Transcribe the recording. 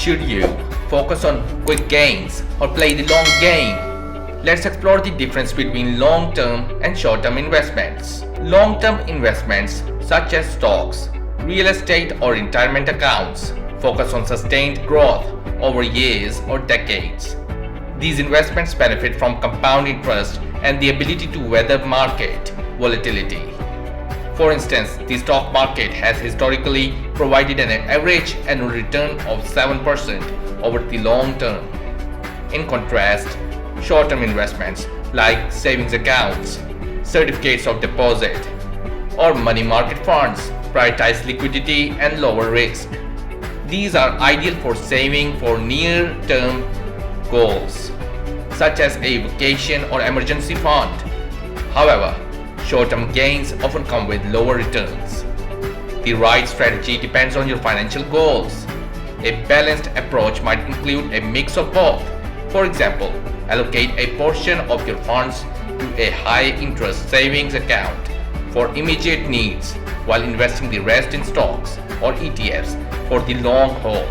Should you focus on quick gains or play the long game? Let's explore the difference between long-term and short-term investments. Long-term investments such as stocks, real estate or retirement accounts focus on sustained growth over years or decades. These investments benefit from compound interest and the ability to weather market volatility. For instance, the stock market has historically provided an average annual return of 7% over the long term. In contrast, short-term investments like savings accounts, certificates of deposit, or money market funds prioritize liquidity and lower risk. These are ideal for saving for near-term goals, such as a vacation or emergency fund. However, short-term gains often come with lower returns. The right strategy depends on your financial goals. A balanced approach might include a mix of both. For example, allocate a portion of your funds to a high-interest savings account for immediate needs while investing the rest in stocks or ETFs for the long haul.